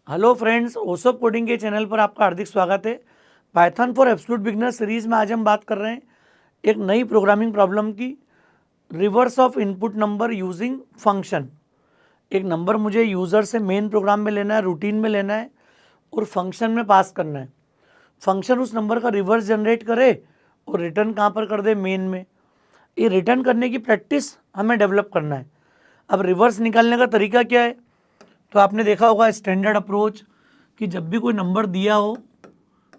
Hello friends, ओसप coding के channel पर आपका हार्दिक स्वागत है। Python for absolute beginner series में आज हम बात कर रहे हैं एक नई प्रोग्रामिंग प्रॉब्लम की, reverse of input number using function. एक नंबर मुझे यूज़र से मेन प्रोग्राम में लेना है, रूटीन में लेना है और फंक्शन में पास करना है। फंक्शन उस नंबर का रिवर्स जनरेट करे और रिटर्न कहाँ पर कर दे, मेन में। ये रिटर्न करने की प्रैक्टिस हमें डेवलप करना है। अब रिवर्स निकालने का तरीका क्या है, तो आपने देखा होगा स्टैंडर्ड अप्रोच कि जब भी कोई नंबर दिया हो,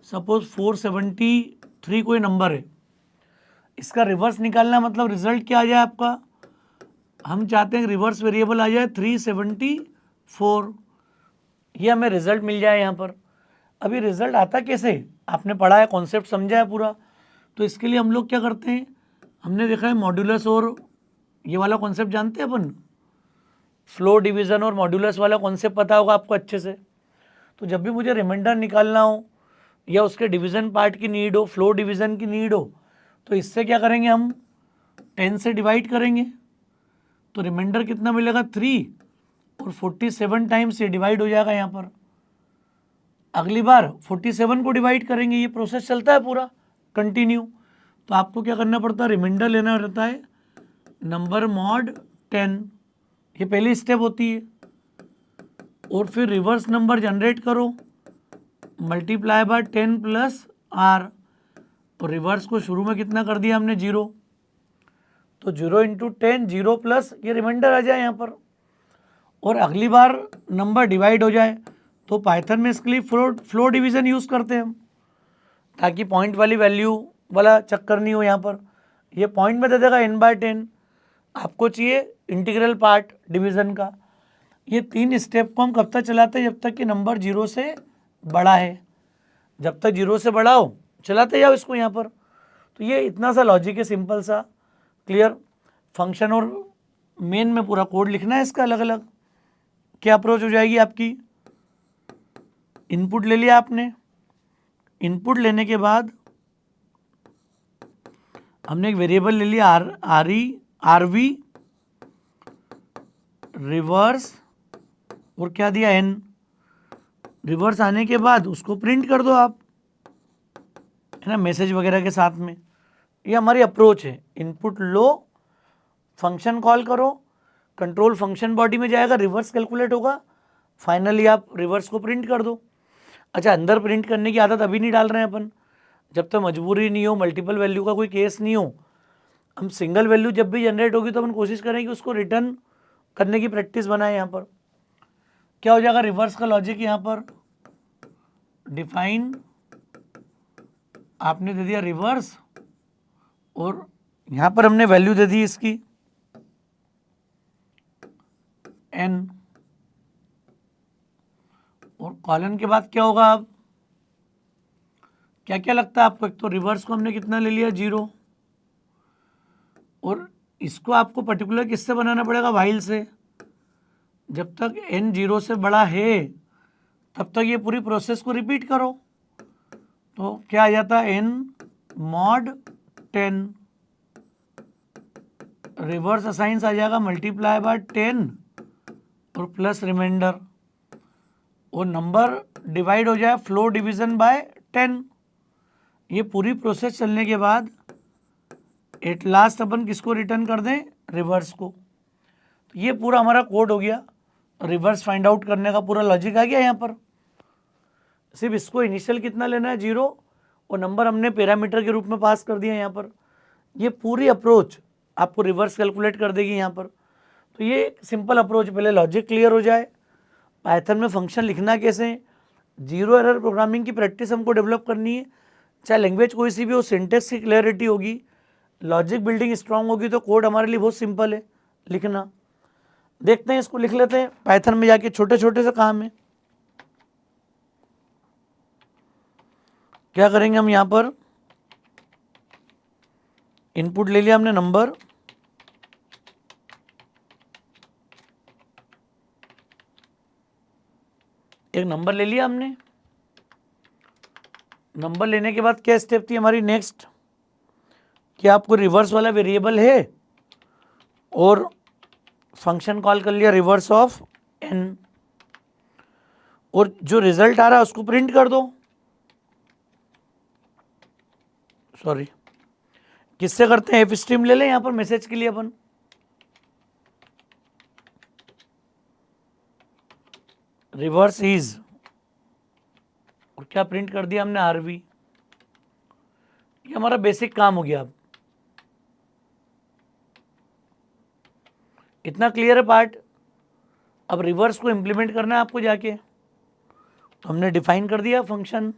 सपोज 473 कोई नंबर है, इसका रिवर्स निकालना मतलब रिजल्ट क्या आ जाए आपका। हम चाहते हैं रिवर्स वेरिएबल आ जाए 374, ये हमें रिजल्ट मिल जाए यहाँ पर। अभी रिजल्ट आता कैसे, आपने पढ़ा है, कॉन्सेप्ट समझा है पूरा। तो इसके लिए हम लोग क्या करते हैं, हमने देखा है मॉड्यूलस और ये वाला कॉन्सेप्ट जानते हैं अपन, फ्लो डिवीज़न और मॉड्यूलस वाला कॉन्सेप्ट पता होगा आपको अच्छे से। तो जब भी मुझे रिमाइंडर निकालना हो या उसके डिवीज़न पार्ट की नीड हो, फ्लो डिवीज़न की नीड हो, तो इससे क्या करेंगे, हम 10 से डिवाइड करेंगे। तो रिमाइंडर कितना मिलेगा, 3, और 47 टाइम्स ये डिवाइड हो जाएगा यहाँ पर। अगली बार 47 को डिवाइड करेंगे, ये प्रोसेस चलता है पूरा कंटिन्यू। तो आपको क्या करना पड़ता है, रिमाइंडर लेना रहता है नंबर मॉड 10, ये पहली स्टेप होती है। और फिर रिवर्स नंबर जनरेट करो, मल्टीप्लाई बाय 10 प्लस आर। और रिवर्स को शुरू में कितना कर दिया हमने, 0। तो 0 इंटू 10, 0 प्लस ये रिमाइंडर आ जाए यहाँ पर। और अगली बार नंबर डिवाइड हो जाए, तो पाइथन में इसके लिए फ्लो डिवीज़न यूज़ करते हैं हम, ताकि पॉइंट वाली वैल्यू वाला चक्कर नहीं हो यहाँ पर। ये पॉइंट में दे देगा n/10, आपको चाहिए इंटीग्रल पार्ट डिवीज़न का। ये 3 स्टेप को हम कब तक चलाते हैं, जब तक कि नंबर 0 से बड़ा है। जब तक 0 से बड़ा हो चलाते जाओ इसको यहाँ पर। तो ये इतना सा लॉजिक है, सिंपल सा, क्लियर। फंक्शन और मेन में पूरा कोड लिखना है इसका अलग अलग। क्या अप्रोच हो जाएगी आपकी, इनपुट ले लिया आपने, इनपुट लेने के बाद हमने एक वेरिएबल ले लिया आरवी रिवर्स, और क्या दिया, एन। रिवर्स आने के बाद उसको प्रिंट कर दो आप, है ना, मैसेज वगैरह के साथ में। ये हमारी अप्रोच है। इनपुट लो, फंक्शन कॉल करो, कंट्रोल फंक्शन बॉडी में जाएगा, रिवर्स कैलकुलेट होगा, फाइनली आप रिवर्स को प्रिंट कर दो। अच्छा, अंदर प्रिंट करने की आदत अभी नहीं डाल रहे हैं अपन, जब तक मजबूरी नहीं हो, मल्टीपल वैल्यू का कोई केस नहीं हो। हम सिंगल वैल्यू जब भी जनरेट होगी तो अपन कोशिश करें कि उसको रिटर्न करने की प्रैक्टिस बनाए। यहाँ पर क्या हो जाएगा, रिवर्स का लॉजिक यहाँ पर डिफाइन, आपने दे दिया रिवर्स, और यहाँ पर हमने वैल्यू दे दी इसकी n, और कॉलन के बाद क्या होगा, अब क्या क्या लगता है आपको। एक तो रिवर्स को हमने कितना ले लिया, 0, और इसको आपको पर्टिकुलर किससे बनाना पड़ेगा, वाइल से। जब तक n 0 से बड़ा है तब तक ये पूरी प्रोसेस को रिपीट करो। तो क्या आ जाता है, n मॉड 10, रिवर्स असाइंस आ जाएगा मल्टीप्लाई बाय 10 और प्लस रिमाइंडर, और नंबर डिवाइड हो जाए फ्लो डिवीज़न बाय 10। ये पूरी प्रोसेस चलने के बाद एट लास्ट अपन किसको रिटर्न कर दें, रिवर्स को। तो ये पूरा हमारा कोड हो गया, रिवर्स फाइंड आउट करने का पूरा लॉजिक आ गया यहाँ पर। सिर्फ इसको इनिशियल कितना लेना है, 0, और नंबर हमने पैरामीटर के रूप में पास कर दिया यहाँ पर। ये पूरी अप्रोच आपको रिवर्स कैलकुलेट कर देगी यहाँ पर। तो ये सिंपल अप्रोच, पहले लॉजिक क्लियर हो जाए, पाइथन में फंक्शन लिखना कैसे, 0 एरर प्रोग्रामिंग की प्रैक्टिस हमको डेवलप करनी है। चाहे लैंग्वेज कोई सी भी हो, सिंटेक्स की क्लियरिटी होगी, लॉजिक बिल्डिंग स्ट्रांग होगी, तो कोड हमारे लिए बहुत सिंपल है लिखना। देखते हैं, इसको लिख लेते हैं पाइथन में जाके, छोटे छोटे से काम है। क्या करेंगे हम, यहाँ पर इनपुट ले लिया हमने नंबर, एक नंबर ले लिया हमने। नंबर लेने के बाद क्या स्टेप थी हमारी नेक्स्ट, कि आपको रिवर्स वाला वेरिएबल है और फंक्शन कॉल कर लिया रिवर्स ऑफ n, और जो रिजल्ट आ रहा है उसको प्रिंट कर दो। सॉरी, किससे करते हैं, एफ स्ट्रीम ले लें यहाँ पर मैसेज के लिए अपन। रिवर्स इज, और क्या प्रिंट कर दिया हमने, आरवी। ये हमारा बेसिक काम हो गया। अब इतना क्लियर है पार्ट। अब रिवर्स को इंप्लीमेंट करना है आपको जाके, तो हमने डिफाइन कर दिया फंक्शन।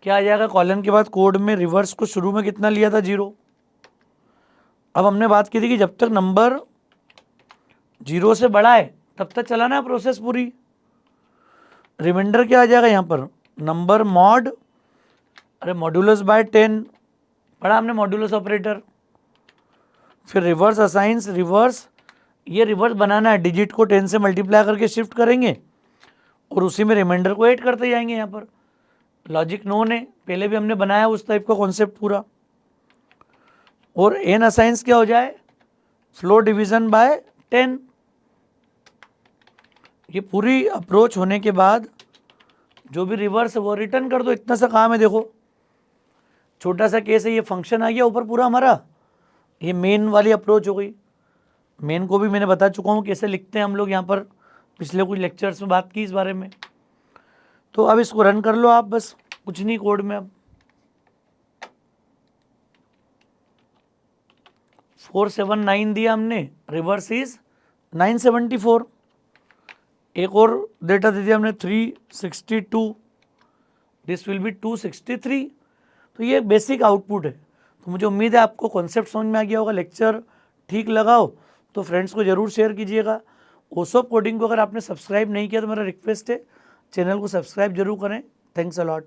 क्या आ जाएगा कॉलन के बाद कोड में, रिवर्स को शुरू में कितना लिया था, 0। अब हमने बात की थी कि जब तक नंबर 0 से बड़ा है तब तक चलाना है प्रोसेस पूरी। रिमाइंडर क्या आ जाएगा यहाँ पर, नंबर मॉड, अरे मॉड्यूलस बाय 10 पढ़ा हमने, मॉड्यूलस ऑपरेटर। फिर रिवर्स असाइंस, रिवर्स, ये रिवर्स बनाना है, डिजिट को 10 से मल्टीप्लाई करके शिफ्ट करेंगे और उसी में रिमाइंडर को ऐड करते जाएंगे। यहाँ पर लॉजिक नोन है, पहले भी हमने बनाया उस टाइप का कॉन्सेप्ट पूरा। और एन असाइंस क्या हो जाए, फ्लो डिवीजन बाय 10। ये पूरी अप्रोच होने के बाद जो भी रिवर्स है वो रिटर्न कर दो। इतना सा काम है, देखो छोटा सा केस है, ये फंक्शन आ गया ऊपर पूरा हमारा। ये मेन वाली अप्रोच हो गई। मेन को भी मैंने बता चुका हूँ कैसे लिखते हैं हम लोग, यहाँ पर पिछले कुछ लेक्चर्स में बात की इस बारे में। तो अब इसको रन कर लो आप, बस कुछ नहीं कोड में। अब 479 दिया हमने, रिवर्स इज 974। एक और डेटा दे दिया हमने 362, दिस विल बी 263। तो ये बेसिक आउटपुट है। तो मुझे उम्मीद है आपको कॉन्सेप्ट समझ में आ गया होगा। लेक्चर ठीक लगाओ तो फ्रेंड्स को ज़रूर शेयर कीजिएगा। ओसोप कोडिंग को अगर आपने सब्सक्राइब नहीं किया तो मेरा रिक्वेस्ट है चैनल को सब्सक्राइब जरूर करें। Thanks a lot.